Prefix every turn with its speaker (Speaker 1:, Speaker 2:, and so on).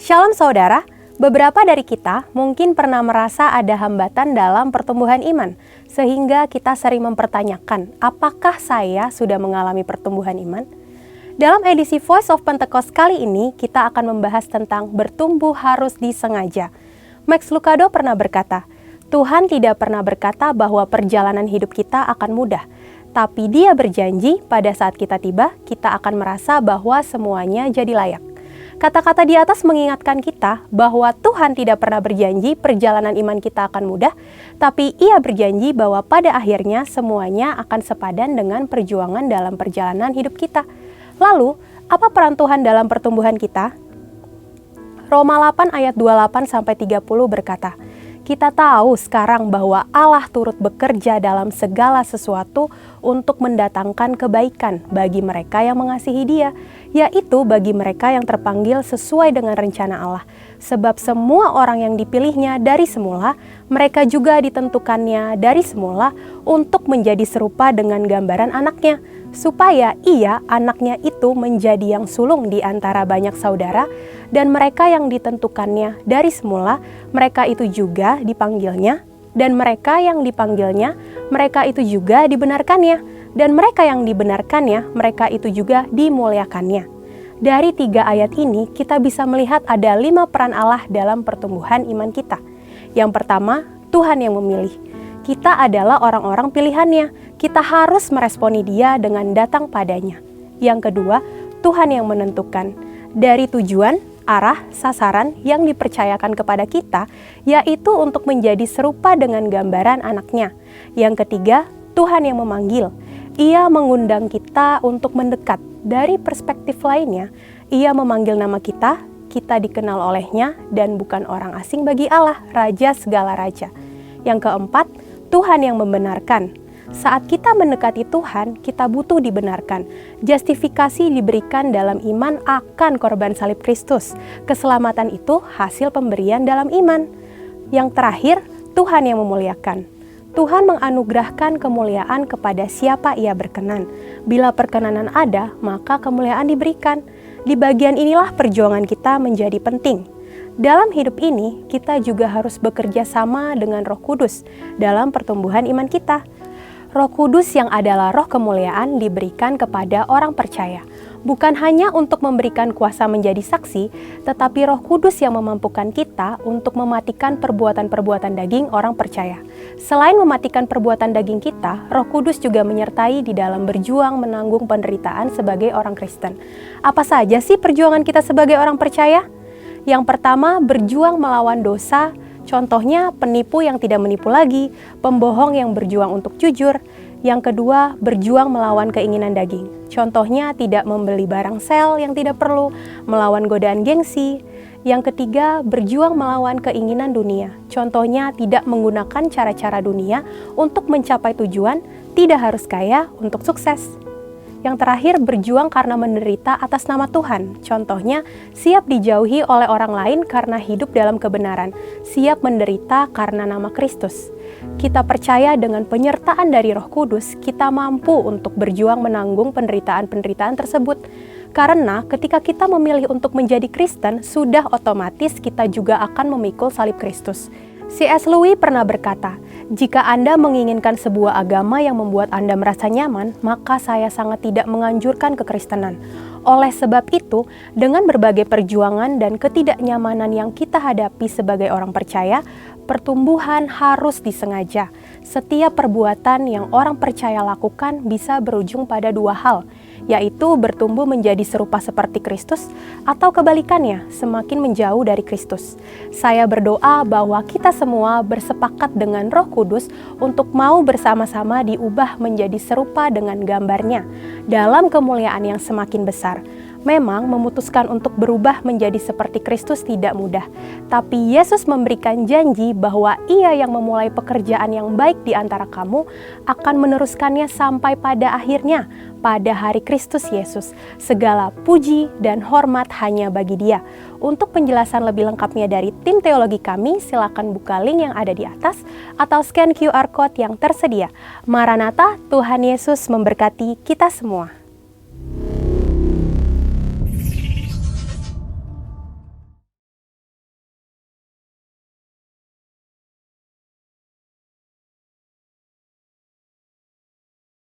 Speaker 1: Shalom saudara, beberapa dari kita mungkin pernah merasa ada hambatan dalam pertumbuhan iman, sehingga kita sering mempertanyakan, apakah saya sudah mengalami pertumbuhan iman? Dalam edisi Voice of Pentecost kali ini, kita akan membahas tentang bertumbuh harus disengaja. Max Lucado pernah berkata, Tuhan tidak pernah berkata bahwa perjalanan hidup kita akan mudah, tapi Dia berjanji pada saat kita tiba, kita akan merasa bahwa semuanya jadi layak. Kata-kata di atas mengingatkan kita bahwa Tuhan tidak pernah berjanji perjalanan iman kita akan mudah, tapi Ia berjanji bahwa pada akhirnya semuanya akan sepadan dengan perjuangan dalam perjalanan hidup kita. Lalu, apa peran Tuhan dalam pertumbuhan kita? Roma 8 ayat 28-30 berkata, kita tahu sekarang bahwa Allah turut bekerja dalam segala sesuatu untuk mendatangkan kebaikan bagi mereka yang mengasihi Dia, yaitu bagi mereka yang terpanggil sesuai dengan rencana Allah. Sebab semua orang yang dipilihnya dari semula, mereka juga ditentukannya dari semula untuk menjadi serupa dengan gambaran anaknya, supaya Ia, anaknya itu menjadi yang sulung di antara banyak saudara, dan mereka yang ditentukannya dari semula, mereka itu juga dipanggilnya, dan mereka yang dipanggilnya, mereka itu juga dibenarkannya, dan mereka yang dibenarkannya, mereka itu juga dimuliakannya. Dari 3 ayat ini, kita bisa melihat ada 5 peran Allah dalam pertumbuhan iman kita. Yang pertama, Tuhan yang memilih. Kita adalah orang-orang pilihannya, kita harus meresponi Dia dengan datang padanya. Yang kedua, Tuhan yang menentukan. Dari tujuan, arah, sasaran yang dipercayakan kepada kita, yaitu untuk menjadi serupa dengan gambaran anaknya. Yang ketiga, Tuhan yang memanggil. Ia mengundang kita untuk mendekat. Dari perspektif lainnya, Ia memanggil nama kita, kita dikenal olehnya, dan bukan orang asing bagi Allah, Raja segala raja. Yang keempat, Tuhan yang membenarkan. Saat kita mendekati Tuhan, kita butuh dibenarkan. Justifikasi diberikan dalam iman akan korban salib Kristus. Keselamatan itu hasil pemberian dalam iman. Yang terakhir, Tuhan yang memuliakan. Tuhan menganugerahkan kemuliaan kepada siapa Ia berkenan. Bila perkenanan ada, maka kemuliaan diberikan. Di bagian inilah perjuangan kita menjadi penting. Dalam hidup ini, kita juga harus bekerja sama dengan Roh Kudus dalam pertumbuhan iman kita. Roh Kudus yang adalah roh kemuliaan diberikan kepada orang percaya, bukan hanya untuk memberikan kuasa menjadi saksi, tetapi Roh Kudus yang memampukan kita untuk mematikan perbuatan-perbuatan daging orang percaya. Selain mematikan perbuatan daging kita, Roh Kudus juga menyertai di dalam berjuang menanggung penderitaan sebagai orang Kristen. Apa saja sih perjuangan kita sebagai orang percaya? Yang pertama, berjuang melawan dosa. Contohnya, penipu yang tidak menipu lagi, pembohong yang berjuang untuk jujur. Yang kedua, berjuang melawan keinginan daging. Contohnya, tidak membeli barang sel yang tidak perlu, melawan godaan gengsi. Yang ketiga, berjuang melawan keinginan dunia. Contohnya, tidak menggunakan cara-cara dunia untuk mencapai tujuan, tidak harus kaya untuk sukses. Yang terakhir, berjuang karena menderita atas nama Tuhan. Contohnya, siap dijauhi oleh orang lain karena hidup dalam kebenaran. Siap menderita karena nama Kristus. Kita percaya dengan penyertaan dari Roh Kudus, kita mampu untuk berjuang menanggung penderitaan-penderitaan tersebut. Karena ketika kita memilih untuk menjadi Kristen, sudah otomatis kita juga akan memikul salib Kristus. C.S. Lewis pernah berkata, jika Anda menginginkan sebuah agama yang membuat Anda merasa nyaman, maka saya sangat tidak menganjurkan kekristenan. Oleh sebab itu, dengan berbagai perjuangan dan ketidaknyamanan yang kita hadapi sebagai orang percaya, pertumbuhan harus disengaja. Setiap perbuatan yang orang percaya lakukan bisa berujung pada 2 hal, yaitu bertumbuh menjadi serupa seperti Kristus atau kebalikannya, semakin menjauh dari Kristus. Saya berdoa bahwa kita semua bersepakat dengan Roh Kudus untuk mau bersama-sama diubah menjadi serupa dengan gambarnya dalam kemuliaan yang semakin besar. Memang memutuskan untuk berubah menjadi seperti Kristus tidak mudah, tapi Yesus memberikan janji bahwa Ia yang memulai pekerjaan yang baik di antara kamu akan meneruskannya sampai pada akhirnya, pada hari Kristus Yesus. Segala puji dan hormat hanya bagi Dia. Untuk penjelasan lebih lengkapnya dari tim teologi kami, silakan buka link yang ada di atas atau scan QR Code yang tersedia. Maranatha, Tuhan Yesus memberkati kita semua.